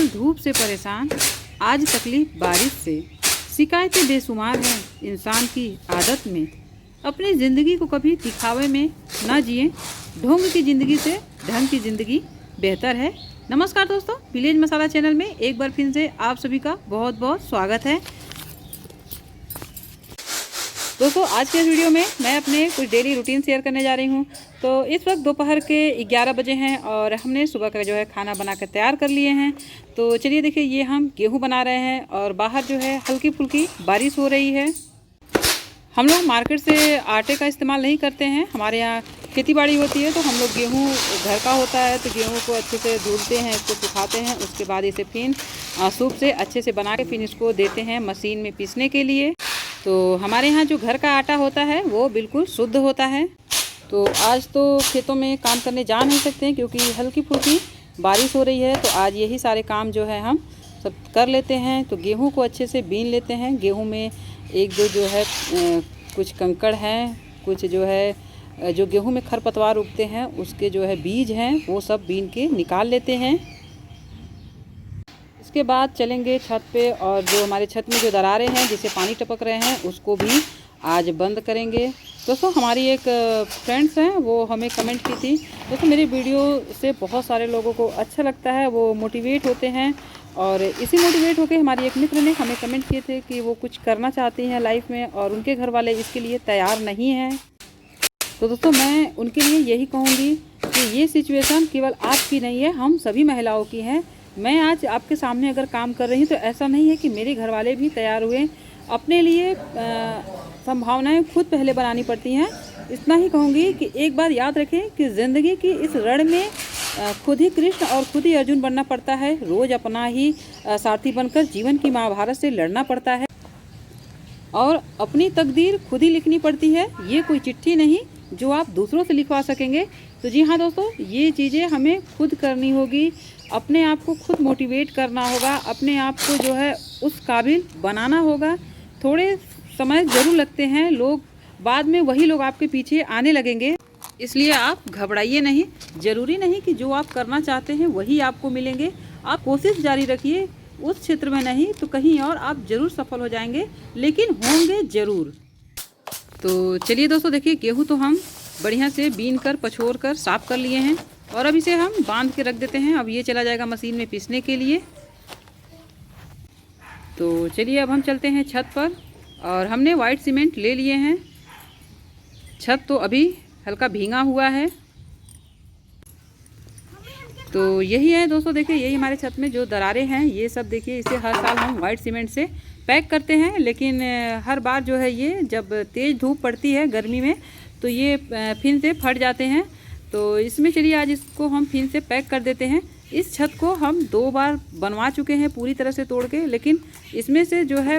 कल धूप से परेशान, आज तकलीफ बारिश से। शिकायतें बेशुमार हैं इंसान की आदत में। अपनी ज़िंदगी को कभी दिखावे में ना जिए, ढोंग की ज़िंदगी से ढंग की ज़िंदगी बेहतर है। नमस्कार दोस्तों, विलेज मसाला चैनल में एक बार फिर से आप सभी का बहुत बहुत स्वागत है। दोस्तों, आज के इस वीडियो में मैं अपने कुछ डेली रूटीन शेयर करने जा रही हूँ। तो इस वक्त दोपहर के 11 बजे हैं और हमने सुबह का जो है खाना बना कर तैयार कर लिए हैं। तो चलिए देखिए, ये हम गेहूँ बना रहे हैं और बाहर जो है हल्की फुल्की बारिश हो रही है। हम लोग मार्केट से आटे का इस्तेमाल नहीं करते हैं। हमारे यहाँ खेती बाड़ी होती है तो हम लोग गेहूँ घर का होता है, तो गेहूँ को अच्छे से धुलते हैं, इसको सुखाते हैं, उसके बाद इसे फिर सूप से अच्छे से बना के फिर इसको देते हैं मशीन में पीसने के लिए। तो हमारे यहाँ जो घर का आटा होता है वो बिल्कुल शुद्ध होता है। तो आज तो खेतों में काम करने जा नहीं सकते हैं क्योंकि हल्की फुल्की बारिश हो रही है। तो आज यही सारे काम जो है हम सब कर लेते हैं। तो गेहूं को अच्छे से बीन लेते हैं। गेहूं में एक दो जो है कुछ कंकड़ हैं, कुछ जो है जो गेहूं में खरपतवार उगते हैं उसके जो है बीज हैं, वो सब बीन के निकाल लेते हैं। इसके बाद चलेंगे छत पे और जो हमारे छत में जो दरारें हैं जिसे पानी टपक रहे हैं उसको भी आज बंद करेंगे। दोस्तों, हमारी एक फ्रेंड्स हैं, वो हमें कमेंट की थी। दोस्तों, मेरी वीडियो से बहुत सारे लोगों को अच्छा लगता है, वो मोटिवेट होते हैं और इसी मोटिवेट होकर हमारी एक मित्र ने हमें कमेंट किए थे कि वो कुछ करना चाहती हैं लाइफ में और उनके घर वाले इसके लिए तैयार नहीं हैं। तो दोस्तों, मैं उनके लिए यही कहूँगी कि ये सिचुएशन केवल आपकी नहीं है, हम सभी महिलाओं की है। मैं आज आपके सामने अगर काम कर रही हूँ तो ऐसा नहीं है कि मेरे घर वाले भी तैयार हुए। अपने लिए संभावनाएं खुद पहले बनानी पड़ती हैं। इतना ही कहूँगी कि एक बार याद रखें कि ज़िंदगी की इस रण में खुद ही कृष्ण और खुद ही अर्जुन बनना पड़ता है। रोज़ अपना ही सारथी बनकर जीवन की महाभारत से लड़ना पड़ता है और अपनी तकदीर खुद ही लिखनी पड़ती है। ये कोई चिट्ठी नहीं जो आप दूसरों से लिखवा सकेंगे। तो जी हाँ दोस्तों, ये चीज़ें हमें खुद करनी होगी। अपने आप को खुद मोटिवेट करना होगा, अपने आप को जो है उस काबिल बनाना होगा। थोड़े समय ज़रूर लगते हैं, लोग बाद में वही लोग आपके पीछे आने लगेंगे, इसलिए आप घबराइए नहीं। ज़रूरी नहीं कि जो आप करना चाहते हैं वही आपको मिलेंगे। आप कोशिश जारी रखिए, उस क्षेत्र में नहीं तो कहीं और आप ज़रूर सफल हो जाएंगे, लेकिन होंगे ज़रूर। तो चलिए दोस्तों, देखिए गेहूँ तो हम बढ़िया से बीन कर पछोर कर साफ़ कर लिए हैं और अब इसे हम बांध के रख देते हैं। अब ये चला जाएगा मशीन में पीसने के लिए। तो चलिए अब हम चलते हैं छत पर और हमने वाइट सीमेंट ले लिए हैं। छत तो अभी हल्का भींगा हुआ है। तो यही है दोस्तों, देखिए यही हमारे छत में जो दरारें हैं ये सब देखिए, इसे हर साल हम वाइट सीमेंट से पैक करते हैं, लेकिन हर बार जो है ये जब तेज़ धूप पड़ती है गर्मी में तो ये फिर से फट जाते हैं। तो इसमें चलिए आज इसको हम फिर से पैक कर देते हैं। इस छत को हम 2 बार बनवा चुके हैं पूरी तरह से तोड़ के, लेकिन इसमें से जो है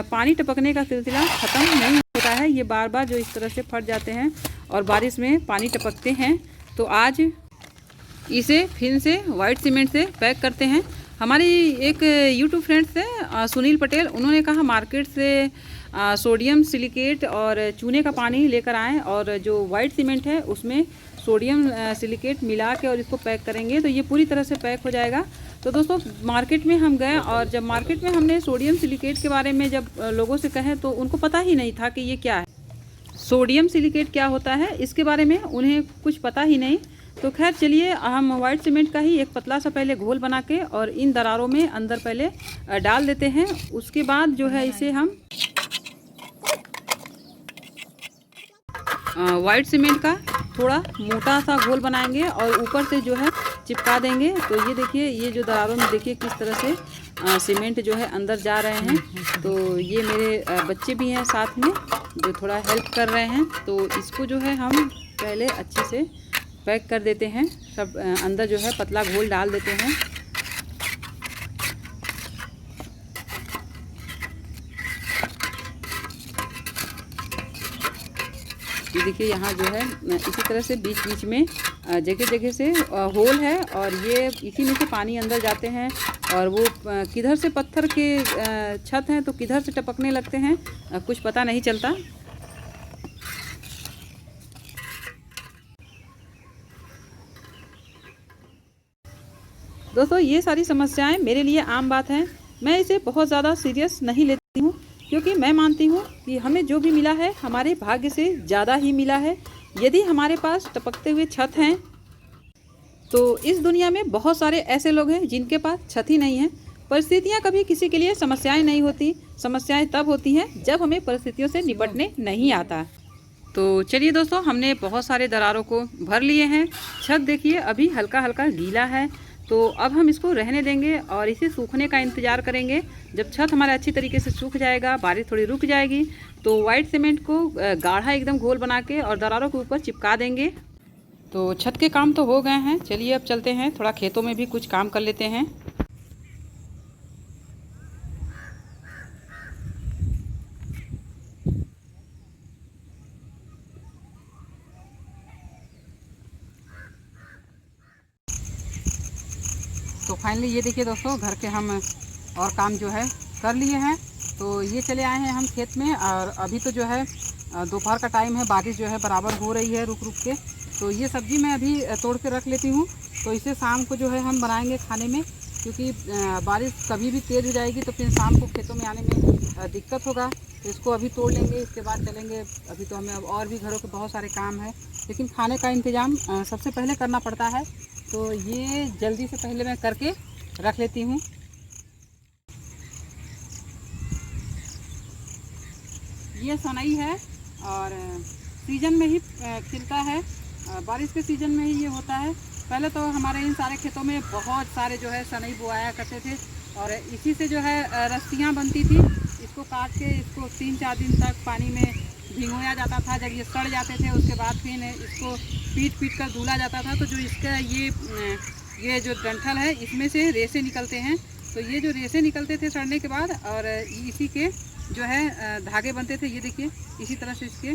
पानी टपकने का सिलसिला ख़त्म नहीं होता है। ये बार बार जो इस तरह से फट जाते हैं और बारिश में पानी टपकते हैं। तो आज इसे फिर से वाइट सीमेंट से पैक करते हैं। हमारी एक यूट्यूब फ्रेंड्स है सुनील पटेल, उन्होंने कहा मार्केट से सोडियम सिलिकेट और चूने का पानी लेकर आएँ और जो वाइट सीमेंट है उसमें सोडियम सिलिकेट मिला के और इसको पैक करेंगे तो ये पूरी तरह से पैक हो जाएगा। तो दोस्तों, मार्केट में हम गए और जब मार्केट में हमने सोडियम सिलिकेट के बारे में जब लोगों से कहें तो उनको पता ही नहीं था कि ये क्या है, सोडियम सिलिकेट क्या होता है, इसके बारे में उन्हें कुछ पता ही नहीं। तो खैर चलिए, हम वाइट सीमेंट का ही एक पतला सा पहले घोल बना के और इन दरारों में अंदर पहले डाल देते हैं। उसके बाद जो है इसे हम वाइट सीमेंट का थोड़ा मोटा सा घोल बनाएंगे और ऊपर से जो है चिपका देंगे। तो ये देखिए, ये जो दरारों में देखिए किस तरह से सीमेंट जो है अंदर जा रहे हैं। तो ये मेरे बच्चे भी हैं साथ में जो थोड़ा हेल्प कर रहे हैं। तो इसको जो है हम पहले अच्छे से पैक कर देते हैं। सब अंदर जो है पतला घोल डाल देते हैं। ये देखिए, यहाँ जो है इसी तरह से बीच बीच में जगह जगह से होल है और ये इसी में से पानी अंदर जाते हैं और वो किधर से पत्थर के छत हैं तो किधर से टपकने लगते हैं, कुछ पता नहीं चलता। दोस्तों ये सारी समस्याएं मेरे लिए आम बात है। मैं इसे बहुत ज़्यादा सीरियस नहीं लेती हूँ, क्योंकि मैं मानती हूँ कि हमें जो भी मिला है हमारे भाग्य से ज़्यादा ही मिला है। यदि हमारे पास टपकते हुए छत हैं तो इस दुनिया में बहुत सारे ऐसे लोग हैं जिनके पास छत ही नहीं है। परिस्थितियाँ कभी किसी के लिए समस्याएं नहीं होती, समस्याएं तब होती हैं जब हमें परिस्थितियों से निपटने नहीं आता। तो चलिए दोस्तों, हमने बहुत सारे दरारों को भर लिए हैं। छत देखिए अभी हल्का हल्का गीला है, तो अब हम इसको रहने देंगे और इसे सूखने का इंतज़ार करेंगे। जब छत हमारा अच्छी तरीके से सूख जाएगा, बारिश थोड़ी रुक जाएगी, तो वाइट सीमेंट को गाढ़ा एकदम घोल बना के और दरारों के ऊपर चिपका देंगे। तो छत के काम तो हो गए हैं, चलिए अब चलते हैं, थोड़ा खेतों में भी कुछ काम कर लेते हैं। तो फाइनली ये देखिए दोस्तों, घर के हम और काम जो है कर लिए हैं। तो ये चले आए हैं हम खेत में, और अभी तो जो है दोपहर का टाइम है, बारिश जो है बराबर हो रही है रुक रुक के। तो ये सब्ज़ी मैं अभी तोड़ के रख लेती हूँ, तो इसे शाम को जो है हम बनाएंगे खाने में, क्योंकि बारिश कभी भी तेज़ हो जाएगी तो फिर शाम को खेतों में आने में दिक्कत होगा। तो इसको अभी तोड़ लेंगे, इसके बाद चलेंगे। अभी तो हमें अब और भी घरों के बहुत सारे काम है, लेकिन खाने का इंतज़ाम सबसे पहले करना पड़ता है। तो ये जल्दी से पहले मैं करके रख लेती हूँ। ये सनई है और सीजन में ही खिलता है, बारिश के सीजन में ही ये होता है। पहले तो हमारे इन सारे खेतों में बहुत सारे जो है सनई बोआया करते थे, और इसी से जो है रस्सियाँ बनती थी। इसको काट के इसको 3-4 दिन तक पानी में भिगोया जाता था। जब ये सड़ जाते थे उसके बाद फिर इसको पीट कर धुला जाता था। तो जो इसका ये जो डंठल है इसमें से रेसे निकलते हैं। तो ये जो रेसे निकलते थे सड़ने के बाद, और इसी के जो है धागे बनते थे। ये देखिए इसी तरह से इसके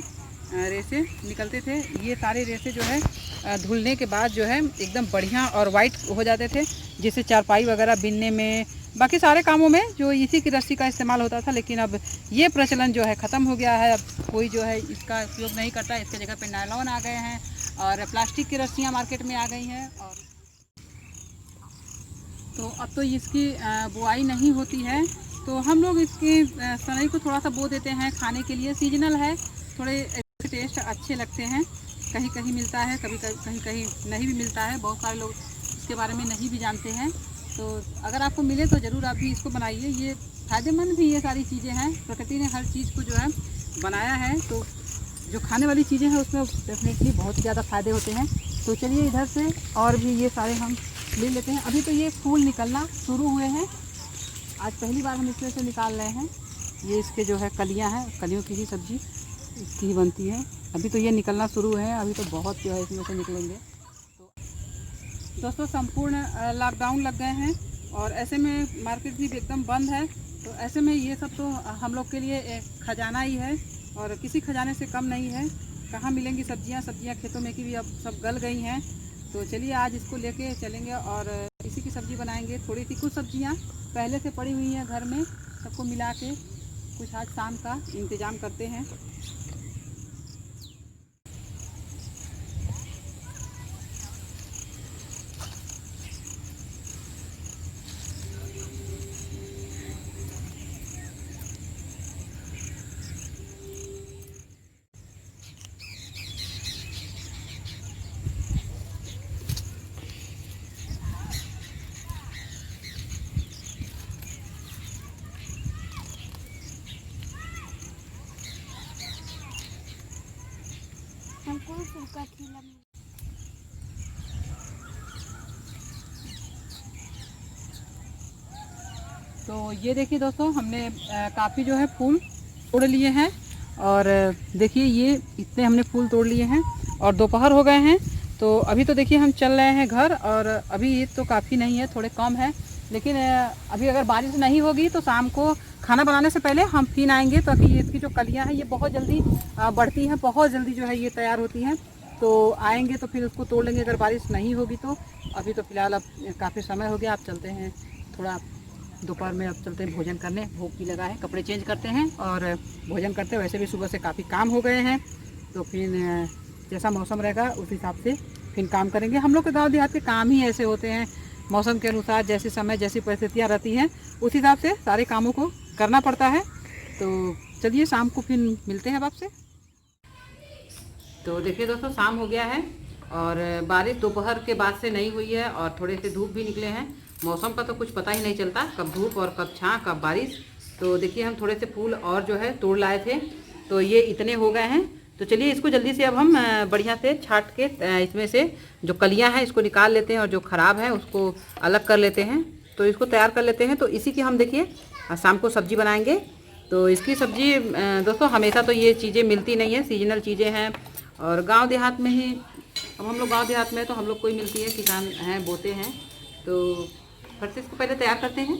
रेसे निकलते थे। ये सारे रेसे जो है धुलने के बाद जो है एकदम बढ़िया और वाइट हो जाते थे, जिससे चारपाई वगैरह बिनने में, बाकी सारे कामों में जो इसी की रस्सी का इस्तेमाल होता था। लेकिन अब ये प्रचलन जो है ख़त्म हो गया है। अब कोई जो है इसका उपयोग नहीं करता। इसके जगह पे नायलॉन आ गए हैं और प्लास्टिक की रस्सियाँ मार्केट में आ गई हैं। और तो अब तो इसकी बुआई नहीं होती है, तो हम लोग इसके सनई को थोड़ा सा बो देते हैं खाने के लिए। सीजनल है, थोड़े टेस्ट अच्छे लगते हैं। कहीं कहीं मिलता है, कभी कहीं कहीं नहीं भी मिलता है। बहुत सारे लोग इसके बारे में नहीं भी जानते हैं। तो अगर आपको मिले तो ज़रूर आप भी इसको बनाइए। ये फ़ायदेमंद भी ये सारी चीज़ें हैं। प्रकृति ने हर चीज़ को जो है बनाया है, तो जो खाने वाली चीज़ें हैं उसमें डेफिनेटली बहुत ही ज़्यादा फ़ायदे होते हैं। तो चलिए इधर से और भी ये सारे हम ले लेते हैं। अभी तो ये फूल निकलना शुरू हुए हैं, आज पहली बार हम इसमें से निकाल रहे हैं। ये इसके जो है कलियां हैं, कलियों की ही सब्ज़ी इसकी ही बनती है। अभी तो ये निकलना शुरू है, अभी तो बहुत जो है इसमें से निकलेंगे। तो दोस्तों संपूर्ण लॉकडाउन लग गए हैं, और ऐसे में मार्केट भी एकदम बंद है। तो ऐसे में ये सब तो हम लोग के लिए एक खजाना ही है, और किसी खजाने से कम नहीं है। कहाँ मिलेंगी सब्जियां खेतों में की भी अब सब गल गई हैं। तो चलिए आज इसको लेके चलेंगे और इसी की सब्ज़ी बनाएंगे। थोड़ी सी कुछ सब्जियां पहले से पड़ी हुई हैं घर में, सबको मिला के कुछ आज शाम का इंतज़ाम करते हैं। तो ये देखिए दोस्तों, हमने काफ़ी जो है फूल तोड़ लिए हैं, और देखिए ये इतने हमने फूल तोड़ लिए हैं, और दोपहर हो गए हैं। तो अभी तो देखिए हम चल रहे हैं घर, और अभी ये तो काफ़ी नहीं है, थोड़े कम है। लेकिन अभी अगर बारिश नहीं होगी तो शाम को खाना बनाने से पहले हम फिर आएंगे, ताकि ये इसकी जो कलियां हैं ये बहुत जल्दी बढ़ती हैं, बहुत जल्दी जो है ये तैयार होती हैं। तो आएंगे तो फिर उसको तोड़ लेंगे अगर बारिश नहीं होगी तो। अभी तो फ़िलहाल अब काफ़ी समय हो गया, आप चलते हैं थोड़ा दोपहर में, अब चलते हैं भोजन करने। भूख भी लगा है, कपड़े चेंज करते हैं और भोजन करते हैं। वैसे भी सुबह से काफ़ी काम हो गए हैं, तो फिर जैसा मौसम रहेगा उस हिसाब से फिर काम करेंगे। हम लोग के गांव देहात के काम ही ऐसे होते हैं, मौसम के अनुसार जैसे समय जैसी परिस्थितियाँ रहती हैं उस हिसाब से सारे कामों को करना पड़ता है। तो चलिए शाम को फिर मिलते हैं अब आपसे। तो देखिए दोस्तों, शाम हो गया है और बारिश दोपहर के बाद से नहीं हुई है और थोड़े से धूप भी निकले हैं। मौसम का तो कुछ पता ही नहीं चलता, कब धूप और कब छां कब बारिश। तो देखिए हम थोड़े से फूल और जो है तोड़ लाए थे, तो ये इतने हो गए हैं। तो चलिए इसको जल्दी से अब हम बढ़िया से छाट के इसमें से जो कलियां हैं इसको निकाल लेते हैं और जो ख़राब है उसको अलग कर लेते हैं। तो इसको तैयार कर लेते हैं। तो इसी की हम देखिए शाम को सब्ज़ी बनाएंगे। तो इसकी सब्ज़ी दोस्तों हमेशा तो ये चीज़ें मिलती नहीं है, सीजनल चीज़ें हैं और गांव देहात में ही। अब हम लोग गांव देहात में तो हम लोग को ही मिलती है, किसान हैं बोते हैं। तो फट से इसको पहले तैयार करते हैं।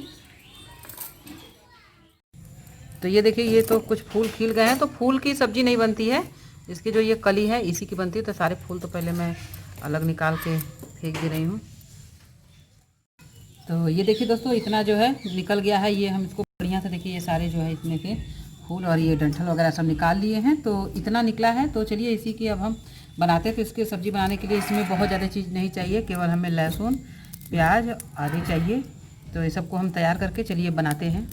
तो ये देखिए ये तो कुछ फूल खिल गए हैं। तो फूल की सब्ज़ी नहीं बनती है, इसकी जो ये कली है इसी की बनती है। तो सारे फूल तो पहले मैं अलग निकाल के फेंक दे रही हूँ। तो ये देखिए दोस्तों इतना जो है निकल गया है। ये हम इसको बढ़िया से देखिए, ये सारे जो है इसमें के फूल और ये डंठल वगैरह सब निकाल लिए हैं। तो इतना निकला है। तो चलिए इसी की अब हम बनाते हैं। तो इसकी सब्ज़ी बनाने के लिए इसमें बहुत ज़्यादा चीज़ नहीं चाहिए, केवल हमें लहसुन प्याज आदि चाहिए। तो ये सबको हम तैयार करके चलिए बनाते हैं।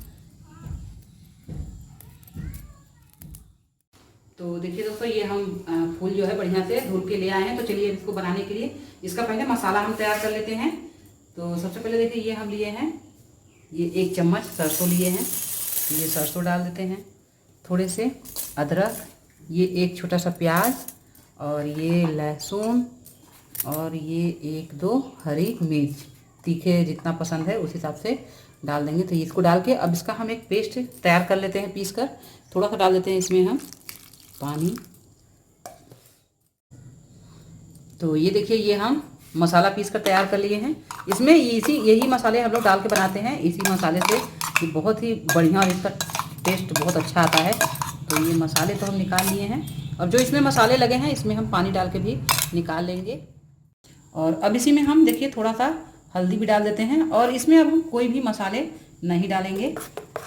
तो देखिए दोस्तों ये हम फूल जो है बढ़िया से धुल के ले आए हैं। तो चलिए इसको बनाने के लिए इसका पहले मसाला हम तैयार कर लेते हैं। तो सबसे पहले देखिए ये हम लिए हैं, ये 1 चम्मच सरसों लिए हैं। ये सरसों डाल देते हैं, थोड़े से अदरक, ये 1 छोटा सा प्याज और ये लहसुन और ये 1-2 हरी मिर्च, तीखे जितना पसंद है उस हिसाब से डाल देंगे। तो इसको डाल के अब इसका हम एक पेस्ट तैयार कर लेते हैं पीस कर। थोड़ा सा डाल देते हैं इसमें हम पानी। तो ये देखिए ये हम मसाला पीस कर तैयार कर लिए हैं। इसमें यही मसाले हम लोग डाल के बनाते हैं। इसी मसाले से ये बहुत ही बढ़िया और इसका टेस्ट बहुत अच्छा आता है। तो ये मसाले तो हम निकाल लिए हैं और जो इसमें मसाले लगे हैं इसमें हम पानी डाल के भी निकाल लेंगे। और अब इसी में हम देखिए थोड़ा सा हल्दी भी डाल देते हैं और इसमें अब हम कोई भी मसाले नहीं डालेंगे।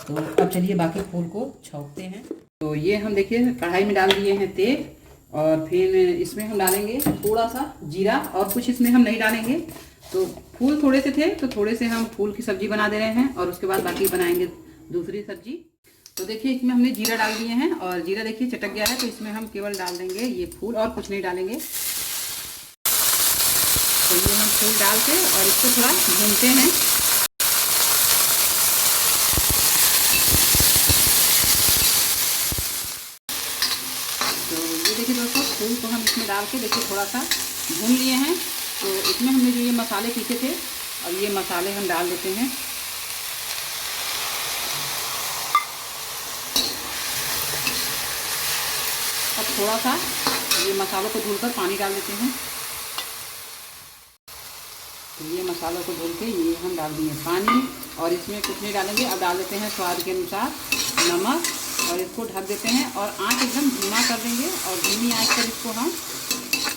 तो अब चलिए बाकी फूल को छौंकते हैं। तो ये हम देखिए कढ़ाई में डाल दिए हैं तेल और फिर इसमें हम डालेंगे थोड़ा सा जीरा और कुछ इसमें हम नहीं डालेंगे। तो फूल थोड़े से थे तो थोड़े से हम फूल की सब्ज़ी बना दे रहे हैं और उसके बाद बाकी बनाएंगे दूसरी सब्ज़ी। तो देखिए इसमें हमने जीरा डाल दिए हैं और जीरा देखिए चटक गया है। तो इसमें हम केवल डाल देंगे ये फूल और कुछ नहीं डालेंगे। तो ये हम फूल डाल के और इसको थोड़ा भूनते हैं। देखिए दोस्तों फूल को हम इसमें डाल के देखिए थोड़ा सा भून लिए हैं। तो इसमें हमने जो ये मसाले पीसे थे अब ये मसाले हम डाल देते हैं। अब थोड़ा सा ये मसालों को धुलकर पानी डाल देते हैं। तो ये मसालों को धुल के ये हम डाल दिए पानी और इसमें कुछ नहीं डालेंगे। अब डाल देते हैं स्वाद के अनुसार नमक और इसको ढक देते हैं और आंच एकदम धीमा कर देंगे और धीमी आंच पर इसको हम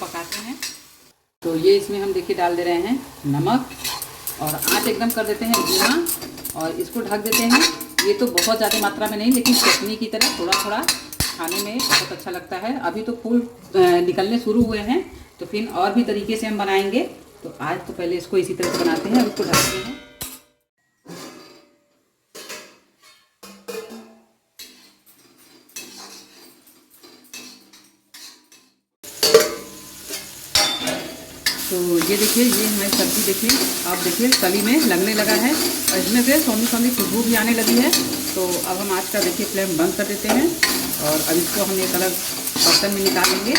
पकाते हैं। तो ये इसमें हम देखिए डाल दे रहे हैं नमक और आंच एकदम कर देते हैं धीमा और इसको ढक देते हैं। ये तो बहुत ज़्यादा मात्रा में नहीं, लेकिन चटनी की तरह थोड़ा थोड़ा खाने में बहुत अच्छा लगता है। अभी तो फूल निकलने शुरू हुए हैं तो फिर और भी तरीके से हम बनाएंगे। तो आज तो पहले इसको इसी तरह से बनाते हैं। अब इसको ढकते हैं। तो ये देखिए ये हमारी सब्ज़ी देखिए आप देखिए कली में लगने लगा है और इसमें से सोनी सोनी खुशबू भी आने लगी है। तो अब हम आज का देखिए फ्लेम बंद कर देते हैं और अब इसको हम एक अलग बर्तन में निकालेंगे।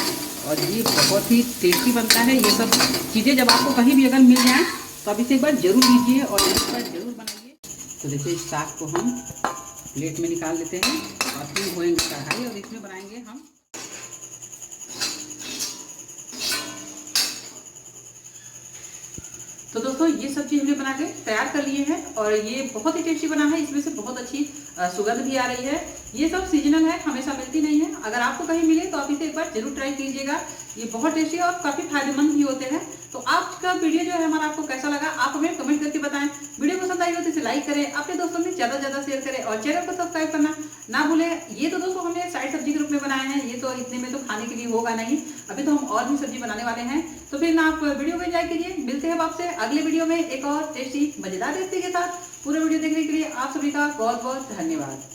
और ये बहुत ही टेस्टी बनता है। ये सब चीज़ें जब आपको कहीं भी अगर मिल जाए तो आप इसे एक बार ज़रूर लीजिए और एक बार ज़रूर बनाइए। तो देखिए इस साग को हम प्लेट में निकाल लेते हैं और फिर होएंगे कढ़ाई और इसमें बनाएंगे हम। तो दोस्तों ये सब चीज़ हमने बना के तैयार कर लिए हैं और ये बहुत ही टेस्टी बना है। इसमें से बहुत अच्छी सुगंध भी आ रही है। ये सब सीजनल है, हमेशा मिलती नहीं है। अगर आपको कहीं मिले तो आप इसे एक बार जरूर ट्राई कीजिएगा। ये बहुत टेस्टी और काफ़ी फायदेमंद भी होते हैं। तो आज का वीडियो जो है हमारा आपको कैसा लगा आप हमें कमेंट करके बताएं। वीडियो पसंद आई हो तो इसे लाइक करें, अपने दोस्तों में ज़्यादा से ज़्यादा शेयर करें और चैनल को सब्सक्राइब करना ना भूलें। ये तो दोस्तों हमने साइड सब्जी के रूप में बनाए हैं, ये तो इतने में तो खाने के लिए होगा नहीं, अभी तो हम और भी सब्जी बनाने वाले हैं। तो फिर ना आप वीडियो को एंजॉय कीजिए। मिलते हैं आपसे अगले वीडियो में एक और टेस्टी मजेदार रेसिपी के साथ। पूरा वीडियो देखने के लिए आप सभी का बहुत बहुत धन्यवाद।